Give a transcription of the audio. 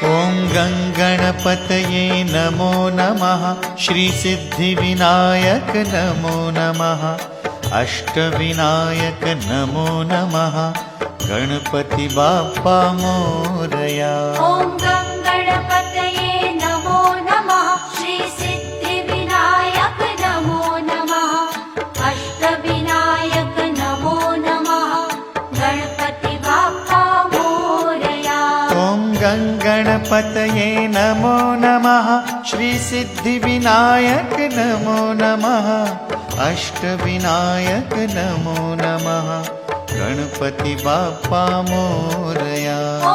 ॐ गङ्गणपतये नमो नमः। श्रीसिद्धिविनायक नमो नमः। अष्टविनायक नमो नमः। गणपति बाप्पा मोरया। ॐ गणपतये नमो नमः। श्रीसिद्धिविनायक नमो नमः। अष्टविनायक नमो नमः। गणपति बाप्पा मोरया। ॐ गणपतये नमो नमः। श्रीसिद्धिविनायक नमो नमः। अष्टविनायक नमो नमः। गणपति बाप्पा मोरया। ॐ